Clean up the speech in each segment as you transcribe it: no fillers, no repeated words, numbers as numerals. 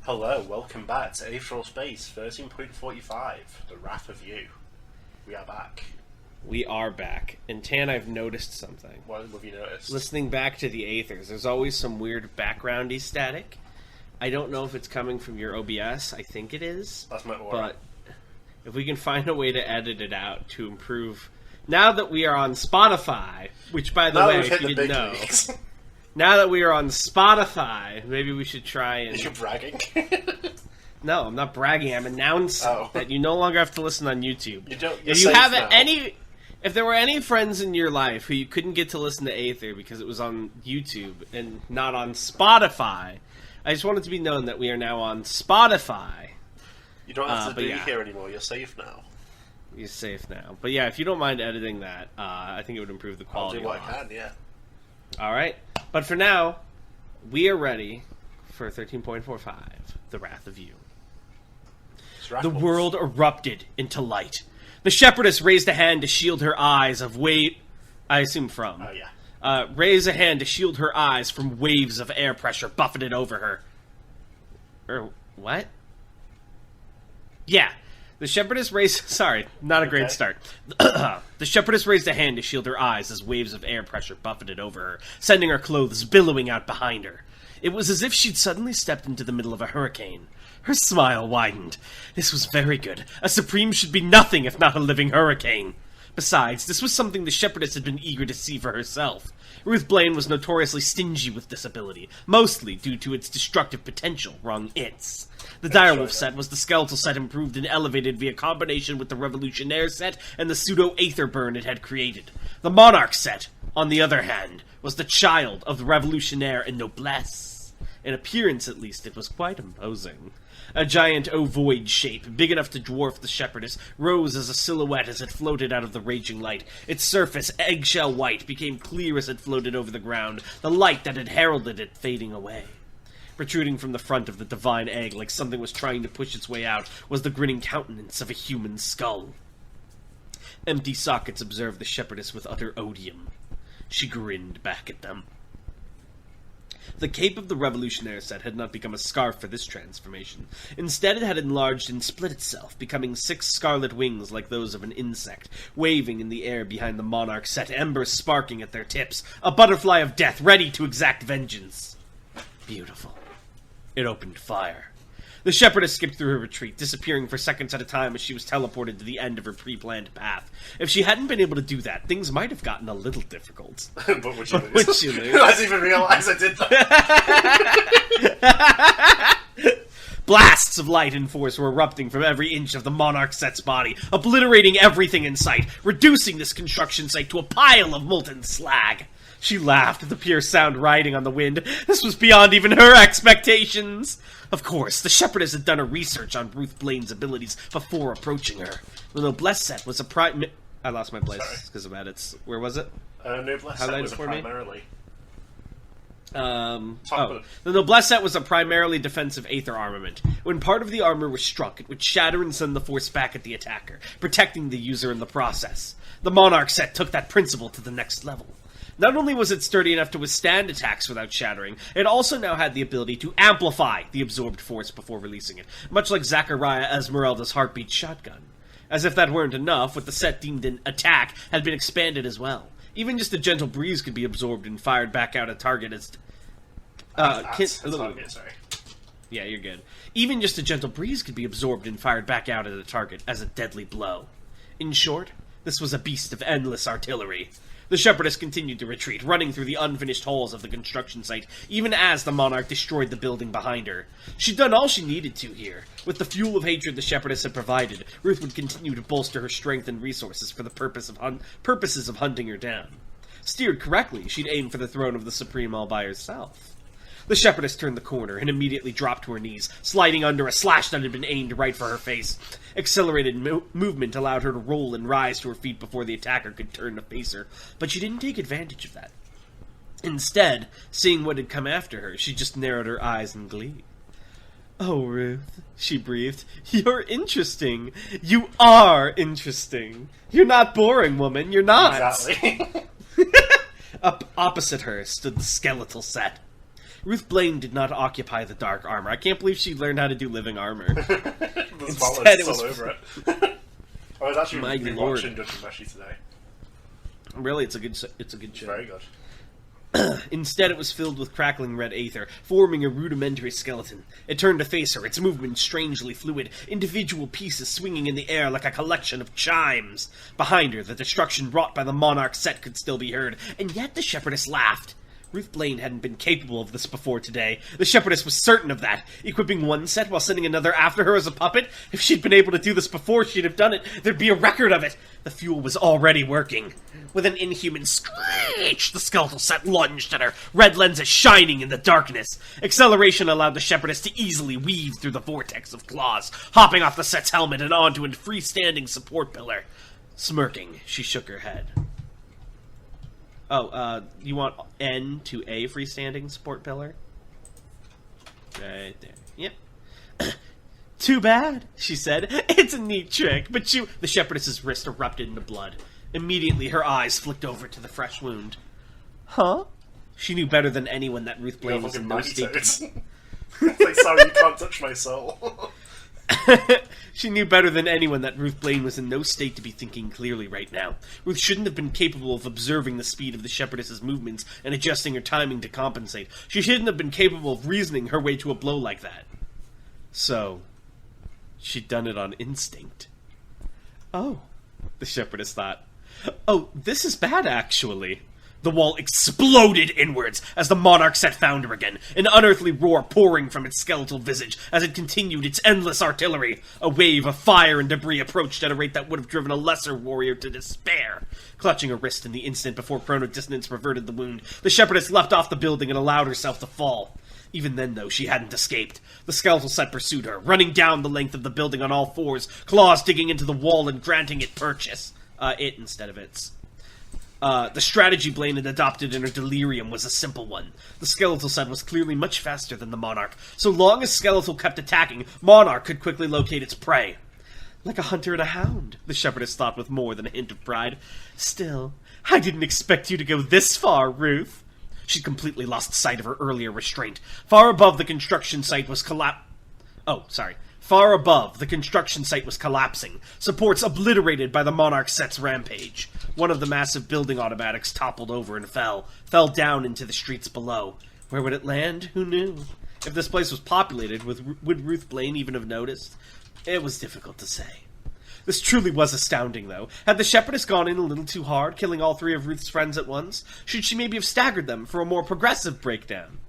Hello, welcome back to Aetheral Space 13.45, The Wrath of You. We are back. We are back. And Tan, I've noticed something. What have you noticed? Listening back to the Aethers, there's always some weird backgroundy static. I don't know if it's coming from your OBS. I think it is. That's my aura. But if we can find a way to edit it out to improve... Now that we are on Spotify, which by the way, if you didn't know... Now that we are on Spotify, maybe we should try and... You're bragging? No, I'm not bragging. I'm announcing that you no longer have to listen on YouTube. You don't. If you have any... If there were any friends in your life who you couldn't get to listen to Aether because it was on YouTube and not on Spotify, I just want it to be known that we are now on Spotify. You don't have to be here anymore. You're safe now. You're safe now. But yeah, if you don't mind editing that, I think it would improve the quality. I'll do what I can, yeah. Alright. But for now, we are ready for 13.45, The Wrath of You. The world erupted into light. The shepherdess raised a hand to shield her eyes of I assume from. Oh, yeah. Raised a hand to shield her eyes from waves of air pressure buffeted over her. What? Yeah. The shepherdess raised... Sorry, not a great start. The shepherdess raised a hand to shield her eyes as waves of air pressure buffeted over her, sending her clothes billowing out behind her. It was as if she'd suddenly stepped into the middle of a hurricane. Her smile widened. This was very good. A Supreme should be nothing if not a living hurricane. Besides, this was something the shepherdess had been eager to see for herself. Ruth Blaine was notoriously stingy with this ability, mostly due to its destructive potential. Wrong its. The Direwolf set was the skeletal set improved and elevated via combination with the Revolutionaire set and the pseudo-Aether burn it had created. The Monarch set, on the other hand, was the child of the Revolutionaire and Noblesse. In appearance, at least, it was quite imposing. A giant ovoid shape, big enough to dwarf the shepherdess, rose as a silhouette as it floated out of the raging light. Its surface, eggshell white, became clear as it floated over the ground, the light that had heralded it fading away. Protruding from the front of the divine egg like something was trying to push its way out was the grinning countenance of a human skull. Empty sockets observed the shepherdess with utter odium. She grinned back at them. The cape of the Revolutionaire set had not become a scarf for this transformation. Instead, it had enlarged and split itself, becoming 6 scarlet wings like those of an insect, waving in the air behind the Monarch set, embers sparking at their tips, a butterfly of death ready to exact vengeance. Beautiful. It opened fire. The shepherdess skipped through her retreat, disappearing for seconds at a time as she was teleported to the end of her pre-planned path. If she hadn't been able to do that, things might have gotten a little difficult. But would she lose? Would she lose? I didn't even realize I did that. Blasts of light and force were erupting from every inch of the Monarch set's body, obliterating everything in sight, reducing this construction site to a pile of molten slag. She laughed, the pure sound riding on the wind. This was beyond even her expectations. Of course, the shepherdess had done a research on Ruth Blaine's abilities before approaching her. The Noblesse set was a I lost my place because of edits. Where was it? Noblesse set was primarily... The Noblesse set was a primarily defensive Aether armament. When part of the armor was struck, it would shatter and send the force back at the attacker, protecting the user in the process. The Monarch set took that principle to the next level. Not only was it sturdy enough to withstand attacks without shattering, it also now had the ability to amplify the absorbed force before releasing it, much like Zachariah Esmeralda's heartbeat shotgun. As if that weren't enough, what the set deemed an attack had been expanded as well. Even just a gentle breeze could be absorbed and fired back out at target as... sorry. Yeah, you're good. Even just a gentle breeze could be absorbed and fired back out at a target as a deadly blow. In short, this was a beast of endless artillery. The shepherdess continued to retreat, running through the unfinished halls of the construction site, even as the Monarch destroyed the building behind her. She'd done all she needed to here. With the fuel of hatred the shepherdess had provided, Ruth would continue to bolster her strength and resources for the purposes of hunting her down. Steered correctly, she'd aim for the throne of the Supreme all by herself. The shepherdess turned the corner and immediately dropped to her knees, sliding under a slash that had been aimed right for her face. Accelerated movement allowed her to roll and rise to her feet before the attacker could turn to face her, but she didn't take advantage of that. Instead, seeing what had come after her, she just narrowed her eyes in glee. "Oh, Ruth," she breathed, "you're interesting. You are interesting. You're not boring, woman. You're not." Exactly. Up opposite her stood the skeletal set. Ruth Blaine did not occupy the dark armor. I can't believe she learned how to do living armor. There's Instead, it all was over it. I was actually My rewatching Judge Meshi today. Really, it's a good show. Very good. Instead, it was filled with crackling red aether, forming a rudimentary skeleton. It turned to face her, its movement strangely fluid, individual pieces swinging in the air like a collection of chimes. Behind her, the destruction wrought by the monarch set could still be heard, and yet the shepherdess laughed. Ruth Blaine hadn't been capable of this before today. The shepherdess was certain of that, equipping one set while sending another after her as a puppet. If she'd been able to do this before, she'd have done it. There'd be a record of it. The fuel was already working. With an inhuman screech, the skeletal set lunged at her, red lenses shining in the darkness. Acceleration allowed the shepherdess to easily weave through the vortex of claws, hopping off the set's helmet and onto a freestanding support pillar. Smirking, she shook her head. Oh, you want N to A freestanding support pillar? Right there. Yep. Too bad, she said. It's a neat trick, but you... The shepherdess's wrist erupted into blood. Immediately, her eyes flicked over to the fresh wound. Huh? She knew better than anyone that Ruth Blaine was in no state It's like, sorry, you can't touch my soul. She knew better than anyone that Ruth Blaine was in no state to be thinking clearly right now. Ruth shouldn't have been capable of observing the speed of the shepherdess's movements and adjusting her timing to compensate. She shouldn't have been capable of reasoning her way to a blow like that. So, she'd done it on instinct. Oh, the shepherdess thought. Oh, this is bad, actually. The wall exploded inwards as the monarch set found her again, an unearthly roar pouring from its skeletal visage as it continued its endless artillery. A wave of fire and debris approached at a rate that would have driven a lesser warrior to despair. Clutching her wrist in the instant before chronodissonance reverted the wound, the shepherdess leapt off the building and allowed herself to fall. Even then, though, she hadn't escaped. The skeletal set pursued her, running down the length of the building on all fours, claws digging into the wall and granting it purchase. It instead of its. The strategy Blaine had adopted in her delirium was a simple one. The skeletal set was clearly much faster than the monarch. So long as skeletal kept attacking, monarch could quickly locate its prey. Like a hunter and a hound, the shepherdess thought with more than a hint of pride. Still, I didn't expect you to go this far, Ruth. She'd completely lost sight of her earlier restraint. Far above, the construction site was Far above, the construction site was collapsing, supports obliterated by the monarch set's rampage. One of the massive building automatics toppled over and fell down into the streets below. Where would it land? Who knew? If this place was populated, would Ruth Blaine even have noticed? It was difficult to say. This truly was astounding, though. Had the shepherdess gone in a little too hard, killing all three of Ruth's friends at once? Should she maybe have staggered them for a more progressive breakdown?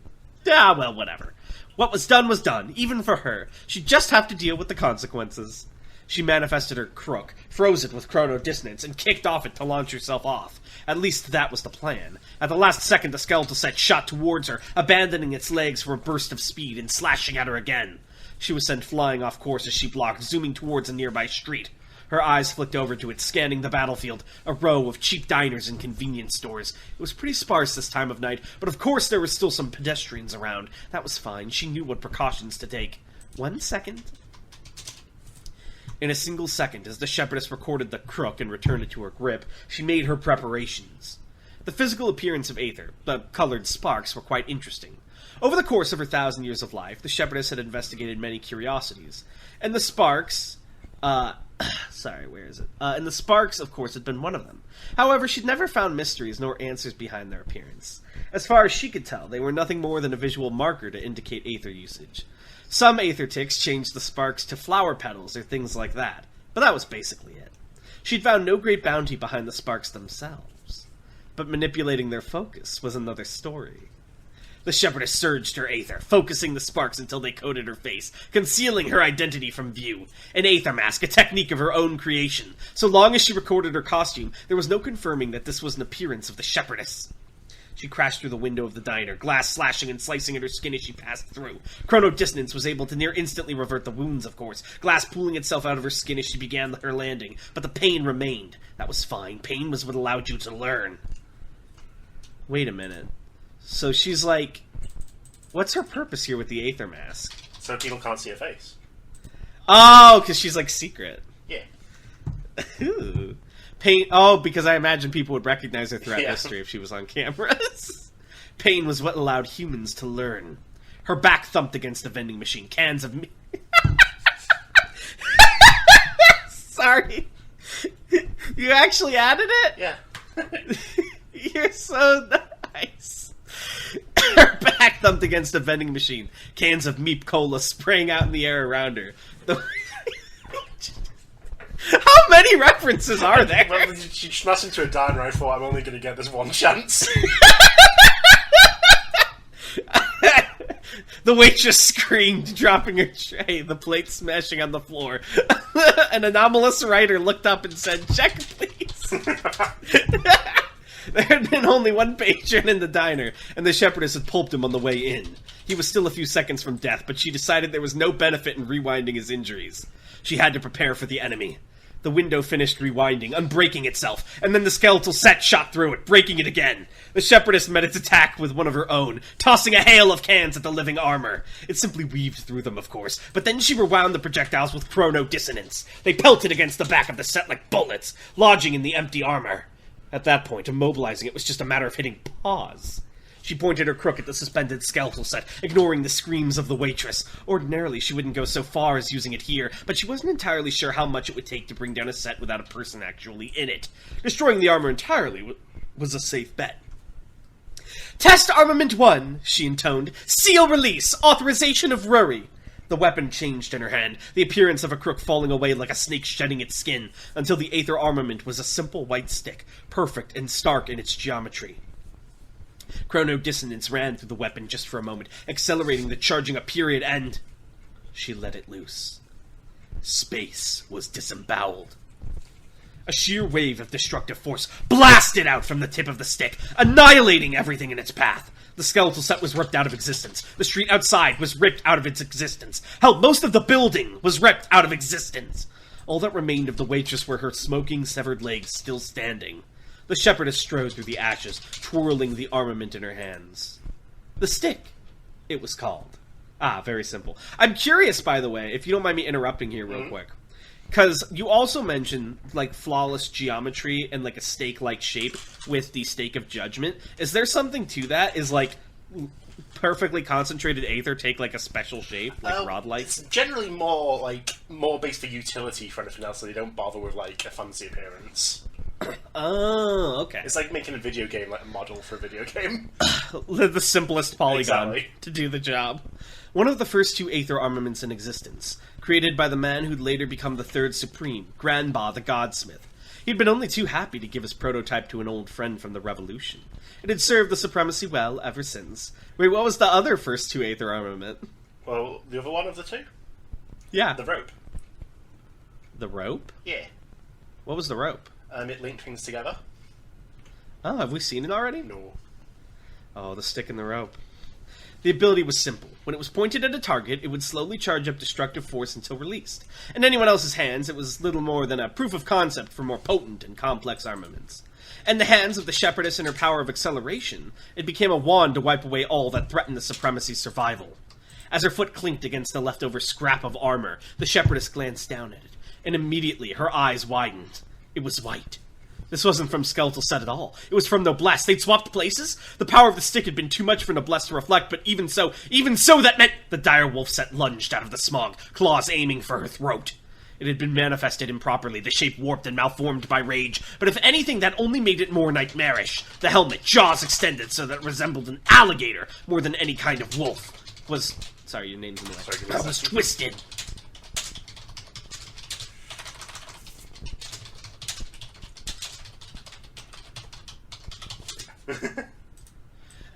Ah, well, whatever. What was done, even for her. She'd just have to deal with the consequences. She manifested her crook, froze it with chronodissonance, and kicked off it to launch herself off. At least that was the plan. At the last second, the skeletal set shot towards her, abandoning its legs for a burst of speed and slashing at her again. She was sent flying off course as she blocked, zooming towards a nearby street. Her eyes flicked over to it, scanning the battlefield, a row of cheap diners and convenience stores. It was pretty sparse this time of night, but of course there were still some pedestrians around. That was fine. She knew what precautions to take. 1 second. In a single second, as the shepherdess recorded the crook and returned it to her grip, she made her preparations. The physical appearance of Aether, the colored sparks, were quite interesting. Over the course of her 1,000 years of life, the shepherdess had investigated many curiosities, and the sparks... and the sparks, of course, had been one of them. However, she'd never found mysteries nor answers behind their appearance. As far as she could tell, they were nothing more than a visual marker to indicate Aether usage. Some Aether ticks changed the sparks to flower petals or things like that, but that was basically it. She'd found no great bounty behind the sparks themselves, but manipulating their focus was another story. The shepherdess surged her Aether, focusing the sparks until they coated her face, concealing her identity from view. An Aether mask, a technique of her own creation. So long as she recorded her costume, there was no confirming that this was an appearance of the shepherdess. She crashed through the window of the diner, glass slashing and slicing at her skin as she passed through. Chronodissonance was able to near instantly revert the wounds, of course, glass pulling itself out of her skin as she began her landing, but the pain remained. That was fine. Pain was what allowed you to learn. Wait a minute. So she's like, what's her purpose here with the Aether mask? So people can't see her face. Oh, because she's like secret. Yeah. Ooh. Pain. Oh, because I imagine people would recognize her throughout Yeah. history if she was on cameras. Pain was what allowed humans to learn. Her back thumped against a vending machine. Cans of meat. Sorry. You actually added it? Yeah. You're so nice. Her back thumped against a vending machine. Cans of Meep Cola spraying out in the air around her. How many references are there? Well, she smashed into a diner. I thought, I'm only going to get this one chance. The waitress screamed, dropping her tray, the plate smashing on the floor. An anomalous writer looked up and said, "Check, please." There had been only one patron in the diner, and the shepherdess had pulped him on the way in. He was still a few seconds from death, but she decided there was no benefit in rewinding his injuries. She had to prepare for the enemy. The window finished rewinding, unbreaking itself, and then the skeletal set shot through it, breaking it again. The shepherdess met its attack with one of her own, tossing a hail of cans at the living armor. It simply weaved through them, of course, but then she rewound the projectiles with chrono-dissonance. They pelted against the back of the set like bullets, lodging in the empty armor. At that point, immobilizing it was just a matter of hitting pause. She pointed her crook at the suspended skeletal set, ignoring the screams of the waitress. Ordinarily, she wouldn't go so far as using it here, but she wasn't entirely sure how much it would take to bring down a set without a person actually in it. Destroying the armor entirely was a safe bet. "Test Armament 1, she intoned. "Seal release. Authorization of Rory." The weapon changed in her hand, the appearance of a crook falling away like a snake shedding its skin, until the Aether armament was a simple white stick, perfect and stark in its geometry. Chrono-dissonance ran through the weapon just for a moment, accelerating the charging up period, and she let it loose. Space was disemboweled. A sheer wave of destructive force blasted out from the tip of the stick, annihilating everything in its path. The skeletal set was ripped out of existence. The street outside was ripped out of its existence. Hell, most of the building was ripped out of existence. All that remained of the waitress were her smoking, severed legs still standing. The shepherdess strode through the ashes, twirling the armament in her hands. The stick, it was called. Ah, very simple. I'm curious, by the way, if you don't mind me interrupting here real quick. Because you also mentioned, like, flawless geometry and, like, a stake-like shape with the Stake of Judgment. Is there something to that? Is, like, perfectly concentrated Aether take, like, a special shape, like rod-like? It's generally more based for utility for anything else, so they don't bother with, like, a fancy appearance. Oh, okay. It's like making a video game, like a model for a video game. The simplest polygon Exactly. to do the job. One of the first two Aether armaments in existence, created by the man who'd later become the Third Supreme, Granba the Godsmith. He'd been only too happy to give his prototype to an old friend from the Revolution. It had served the Supremacy well ever since. Wait, what was the other first two Aether armament? Well, the other one of the two? Yeah. The rope. The rope? Yeah. What was the rope? It linked things together. Oh, have we seen it already? No. Oh, the stick and the rope. The ability was simple. When it was pointed at a target, it would slowly charge up destructive force until released. In anyone else's hands, it was little more than a proof of concept for more potent and complex armaments. In the hands of the shepherdess and her power of acceleration, it became a wand to wipe away all that threatened the Supremacy's survival. As her foot clinked against the leftover scrap of armor, the shepherdess glanced down at it, and immediately her eyes widened. It was white. This wasn't from Skeletal Set at all. It was from Noblesse. They'd swapped places? The power of the stick had been too much for Noblesse to reflect, but even so, that meant the dire wolf set lunged out of the smog, claws aiming for her throat. It had been manifested improperly, the shape warped and malformed by rage, but if anything, that only made it more nightmarish. The helmet, jaws extended so that it resembled an alligator more than any kind of wolf, was... Sorry, your name's in the way. Sorry, give me a Was second. twisted.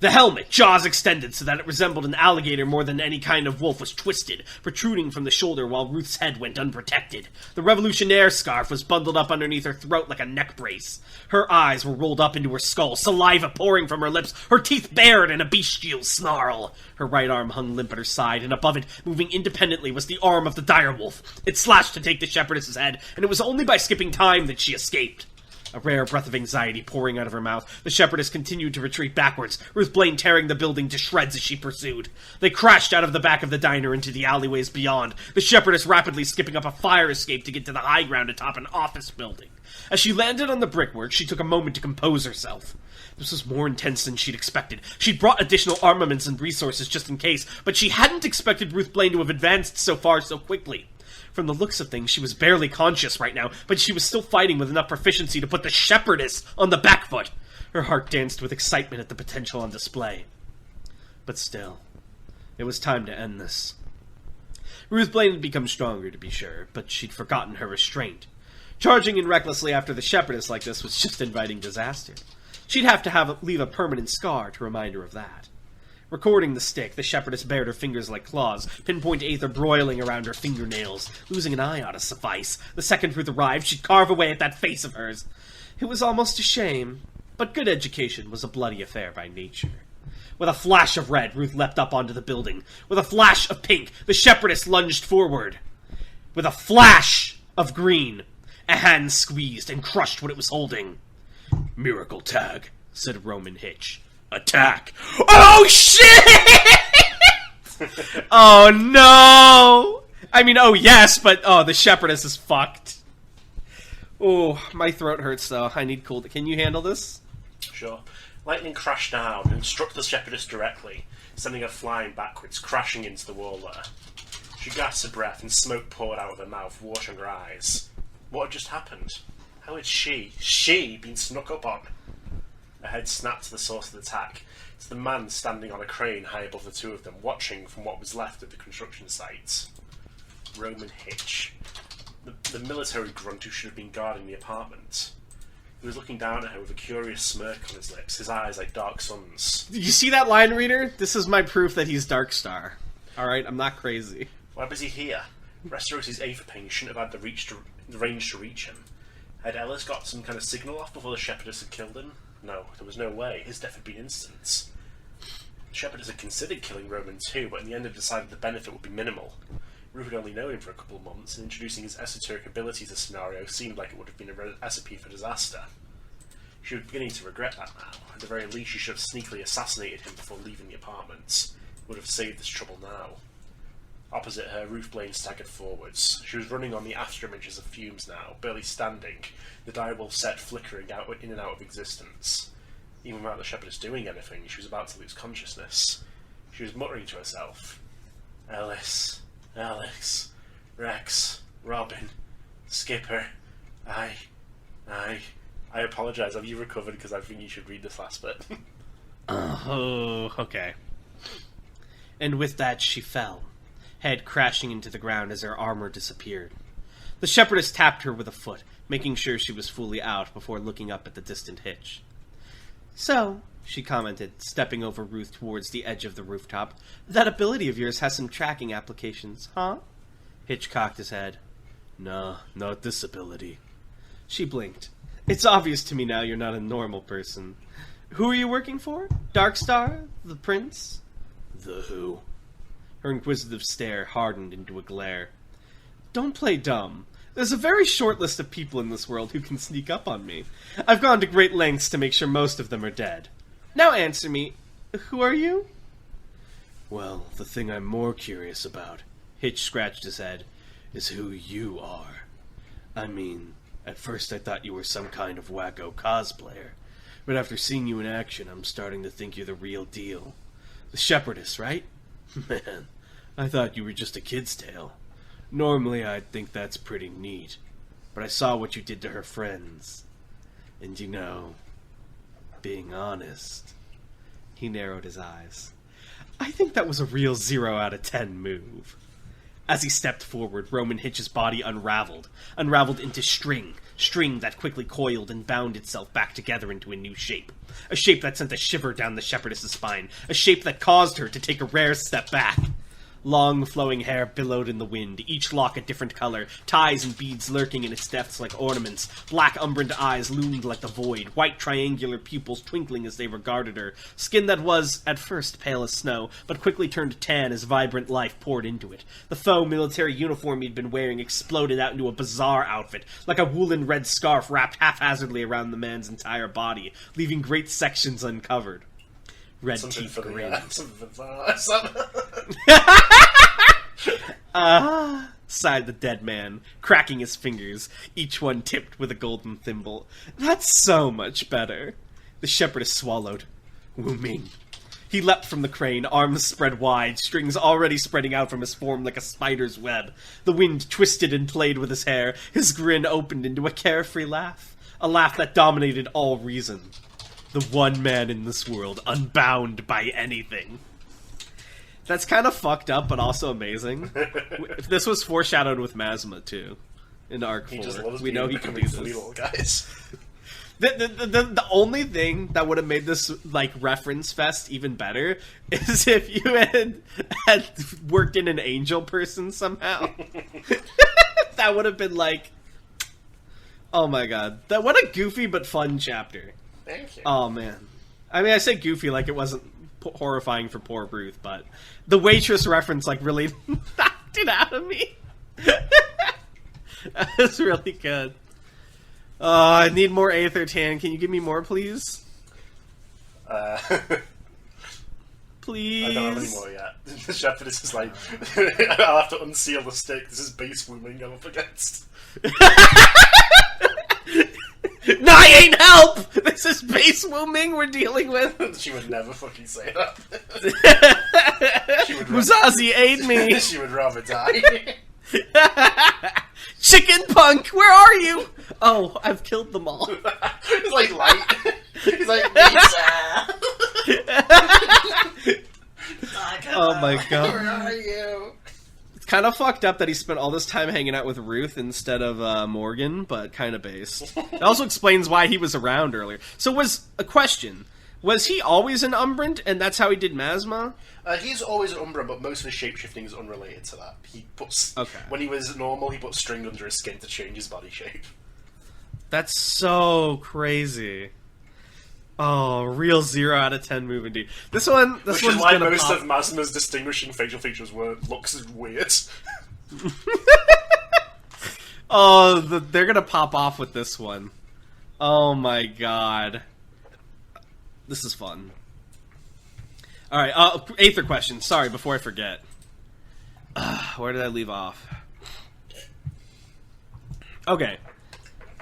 The helmet, jaws extended so that it resembled an alligator more than any kind of wolf, was twisted, protruding from the shoulder while Ruth's head went unprotected. The revolutionaire scarf was bundled up underneath her throat like a neck brace. Her eyes were rolled up into her skull, saliva pouring from her lips, her teeth bared in a bestial snarl. Her right arm hung limp at her side, and above it, moving independently, was the arm of the direwolf. It slashed to take the shepherdess's head, and it was only by skipping time that she escaped. A rare breath of anxiety pouring out of her mouth, the shepherdess continued to retreat backwards, Ruth Blaine tearing the building to shreds as she pursued. They crashed out of the back of the diner into the alleyways beyond, the shepherdess rapidly skipping up a fire escape to get to the high ground atop an office building. As she landed on the brickwork, she took a moment to compose herself. This was more intense than she'd expected. She'd brought additional armaments and resources just in case, but she hadn't expected Ruth Blaine to have advanced so far so quickly. From the looks of things, she was barely conscious right now, but she was still fighting with enough proficiency to put the shepherdess on the back foot. Her heart danced with excitement at the potential on display. But still, it was time to end this. Ruth Blaine had become stronger, to be sure, but she'd forgotten her restraint. Charging in recklessly after the shepherdess like this was just inviting disaster. She'd have to leave a permanent scar to remind her of that. Recording the stick, the shepherdess bared her fingers like claws, pinpoint aether broiling around her fingernails. Losing an eye ought to suffice. The second Ruth arrived, she'd carve away at that face of hers. It was almost a shame, but good education was a bloody affair by nature. With a flash of red, Ruth leapt up onto the building. With a flash of pink, the shepherdess lunged forward. With a flash of green, a hand squeezed and crushed what it was holding. "Miracle tag," said Roman Hitch. "Attack." Oh, shit! Oh, no! I mean, oh, yes, but, oh, the shepherdess is fucked. Oh, my throat hurts, though. I need cool... Can you handle this? Sure. Lightning crashed down and struck the shepherdess directly, sending her flying backwards, crashing into the wall there. She gasped a breath and smoke poured out of her mouth, watering her eyes. What had just happened? How had she been snuck up on? Her head snapped to the source of the attack, to the man standing on a crane high above the two of them, watching from what was left of the construction site. Roman Hitch. The military grunt who should have been guarding the apartment. He was looking down at her with a curious smirk on his lips, his eyes like dark suns. You see that line, reader? This is my proof that he's Darkstar. Alright, I'm not crazy. Why was he here? Westeros' Aether Pain shouldn't have had the range to reach him. Had Ellis got some kind of signal off before the shepherdess had killed him? No, there was no way. His death had been instant. The shepherdess had considered killing Roman too, but in the end had decided the benefit would be minimal. Ruth had only known him for a couple of months, and introducing his esoteric abilities to the scenario seemed like it would have been a recipe for disaster. She was beginning to regret that now. At the very least, she should have sneakily assassinated him before leaving the apartment. It would have saved this trouble now. Opposite her, Ruth Blaine staggered forwards. She was running on the after images of fumes now, barely standing, the direwolf set flickering out in and out of existence. Even without the shepherdess doing anything, she was about to lose consciousness. She was muttering to herself. Ellis, Alex, Rex, Robin, Skipper, I apologise, have you recovered? Because I think you should read this last bit. Oh, okay. And with that she fell, head crashing into the ground as her armor disappeared. The shepherdess tapped her with a foot, making sure she was fully out before looking up at the distant Hitch. "So," she commented, stepping over Ruth towards the edge of the rooftop, "that ability of yours has some tracking applications, huh?" Hitch cocked his head. "No, not this ability." She blinked. "It's obvious to me now you're not a normal person. Who are you working for? Darkstar? The Prince?" "The who?" Her inquisitive stare hardened into a glare. "Don't play dumb. There's a very short list of people in this world who can sneak up on me. I've gone to great lengths to make sure most of them are dead. Now answer me. Who are you?" "Well, the thing I'm more curious about," Hitch scratched his head, "is who you are. I mean, at first I thought you were some kind of wacko cosplayer, but after seeing you in action, I'm starting to think you're the real deal. The shepherdess, right? Man, I thought you were just a kid's tale. Normally I'd think that's pretty neat, but I saw what you did to her friends. And you know, being honest..." He narrowed his eyes. "I think that was a real 0 out of 10 move." As he stepped forward, Roman Hitch's body unraveled into string that quickly coiled and bound itself back together into a new shape. A shape that sent a shiver down the shepherdess's spine, a shape that caused her to take a rare step back. Long, flowing hair billowed in the wind, each lock a different color, ties and beads lurking in its depths like ornaments. Black umbrant eyes loomed like the void, white triangular pupils twinkling as they regarded her. Skin that was, at first, pale as snow, but quickly turned tan as vibrant life poured into it. The faux military uniform he'd been wearing exploded out into a bizarre outfit, like a woolen red scarf wrapped haphazardly around the man's entire body, leaving great sections uncovered. Red Something teeth for the, grinned. something for the... Sighed the dead man, cracking his fingers, each one tipped with a golden thimble. That's so much better. The shepherdess swallowed. Wu Ming. He leapt from the crane, arms spread wide, strings already spreading out from his form like a spider's web. The wind twisted and played with his hair. His grin opened into a carefree laugh. A laugh that dominated all reason. The one man in this world, unbound by anything. That's kind of fucked up, but also amazing. If this was foreshadowed with Mazma, too, in Arc 4. We know he can do this. Little guys. The only thing that would have made this, like, reference fest even better is if you had worked in an angel person somehow. That would have been, like... Oh my god. What a goofy but fun chapter. Thank you. Oh, man. I mean, I say goofy like it wasn't horrifying for poor Ruth, but the waitress reference, like, really knocked it out of me. That was really good. I need more Aether Tan. Can you give me more, please? Please? I don't have any more yet. The shepherdess is like, I'll have to unseal the stick. This is base wounding I'm up against. No, I ain't help! This is base wombing we're dealing with. She would never fucking say that. Muzazi, aid me! She would rather die. Chicken punk, where are you? Oh, I've killed them all. It's like light. He's like, Lisa! Oh my god. Where are you? Kind of fucked up that he spent all this time hanging out with Ruth instead of Morgan, but kind of based. It also explains why he was around earlier. So was he always an Umbrant, and that's how he did Mazma? He's always an Umbrant, but most of his shapeshifting is unrelated to that. He puts when he was normal, he put string under his skin to change his body shape. That's so crazy. Oh, real 0 out of 10 move indeed. This one's Which is why gonna most pop. of Mazma's distinguishing facial features were looks weird. Oh, they're gonna pop off with this one. Oh my god. This is fun. Alright, Aether question. Sorry, before I forget. Where did I leave off? Okay.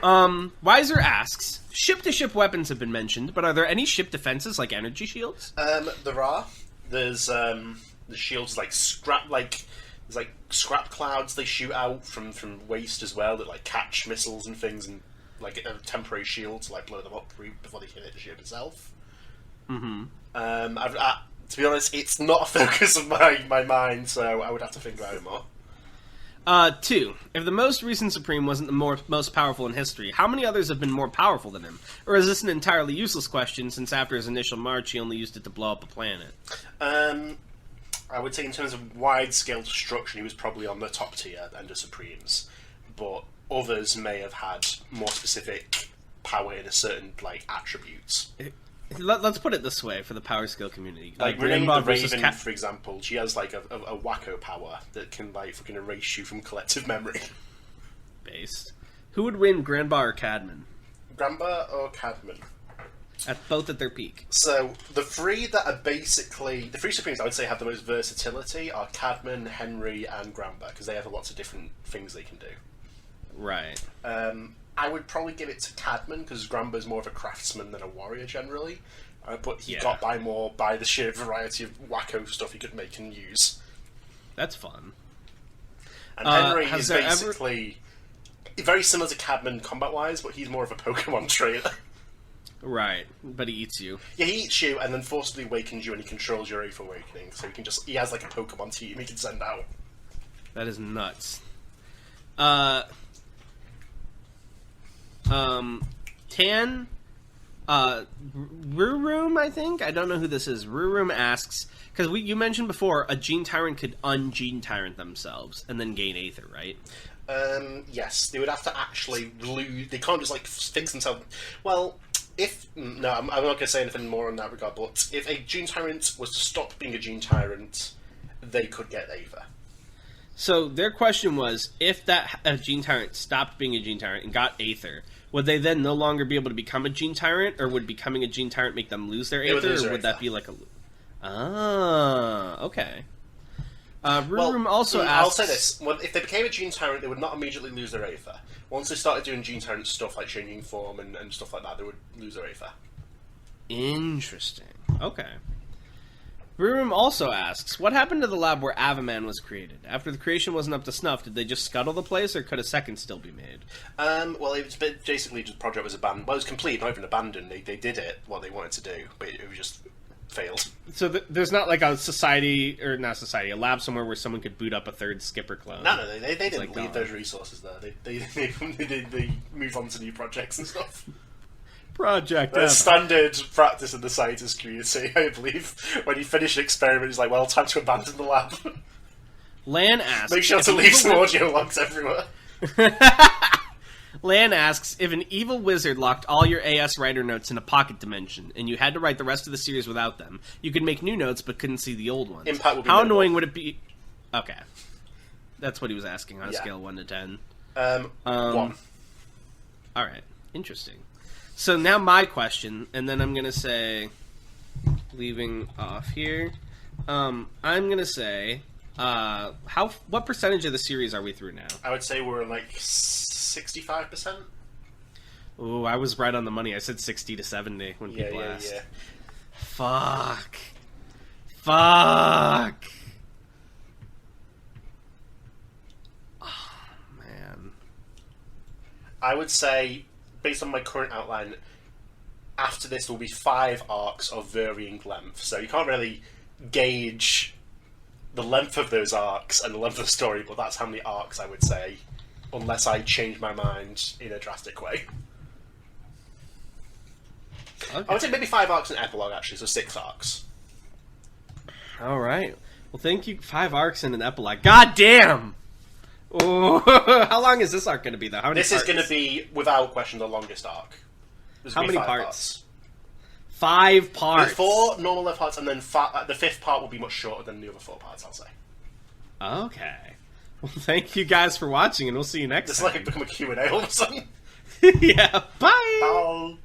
Wiser asks, ship-to-ship weapons have been mentioned, but are there any ship defenses like energy shields? There are. There's the shields like scrap clouds they shoot out from waste as well that like catch missiles and things and like a temporary shield to like blow them up before they hit the ship itself. Mm-hmm. To be honest, it's not a focus of my mind, so I would have to think about it more. 2. If the most recent Supreme wasn't the most powerful in history, how many others have been more powerful than him? Or is this an entirely useless question, since after his initial march he only used it to blow up a planet? I would say in terms of wide-scale destruction, he was probably on the top tier end of Supremes, but others may have had more specific power in a certain, like, attributes. Let's put it this way for the power skill community. Like Renee the versus Raven, for example, she has like a wacko power that can like fucking erase you from collective memory. Based. Who would win, Granba or Cadman? Granba or Cadman? Both at their peak. So the three that are basically the three Supremes I would say have the most versatility are Cadman, Henry, and Granba because they have lots of different things they can do. Right. I would probably give it to Cadman because Granba's more of a craftsman than a warrior generally, but he got by more by the sheer variety of wacko stuff he could make and use. That's fun. And Henry is basically very similar to Cadman combat-wise, but he's more of a Pokemon trainer. Right, but he eats you. Yeah, he eats you and then forcibly awakens you and he controls your Aether Awakening, so he has like a Pokemon team he can send out. That is nuts. Tan, Rurum, I think? I don't know who this is. Rurum asks, because you mentioned before, a Gene Tyrant could un-Gene Tyrant themselves and then gain Aether, right? Yes, they would have to actually lose. They can't just like fix themselves. Well, I'm not going to say anything more in that regard. But if a Gene Tyrant was to stop being a Gene Tyrant, they could get Aether. So their question was, if that Gene Tyrant stopped being a Gene Tyrant and got Aether, would they then no longer be able to become a Gene Tyrant, or would becoming a Gene Tyrant make them lose their Aether, or would that be like a... Ah, okay. Rurum also asks... I'll say this. Well, if they became a Gene Tyrant, they would not immediately lose their Aether. Once they started doing Gene Tyrant stuff, like changing form and stuff like that, they would lose their Aether. Interesting. Okay. Rurum also asks, what happened to the lab where Avaman was created? After the creation wasn't up to snuff, did they just scuttle the place, or could a second still be made? Well, it was basically just the project was abandoned. Well, it was complete, not even abandoned. They did it, what they wanted to do, but it was just failed. So there's not like a society, or not society, a lab somewhere where someone could boot up a third Skipper clone? No, they didn't like leave those resources there. They move on to new projects and stuff. Project That's standard practice in the scientist community, I believe. When you finish an experiment, it's like, well, time to abandon the lab. Lan asks... Make sure to leave some audio logs everywhere. Lan asks, if an evil wizard locked all your AS writer notes in a pocket dimension, and you had to write the rest of the series without them, you could make new notes but couldn't see the old ones. Impact would be How minimal. annoying would it be... Okay. That's what he was asking on a scale of 1 to 10. 1. Alright. Interesting. So now my question, and then I'm going to say, leaving off here, I'm going to say, what percentage of the series are we through now? I would say we're like 65%. Ooh, I was right on the money. I said 60 to 70 when people asked. Yeah. Fuck. Oh, man. I would say, based on my current outline, after this there will be 5 arcs of varying length. So you can't really gauge the length of those arcs and the length of the story, but that's how many arcs I would say, unless I change my mind in a drastic way. Okay. I would say maybe 5 arcs and epilogue, actually, so 6 arcs. Alright. Well, thank you. 5 arcs and an epilogue. God damn! Oh, how long is this arc going to be, though? How many This parts? is going to be, without question, the longest arc. How many parts? 5 parts. There's 4 normal length parts, and then the 5th part will be much shorter than the other 4 parts, I'll say. Okay. Well, thank you guys for watching, and we'll see you next time. This is like become a Q&A all of a sudden. Yeah, bye! Bye!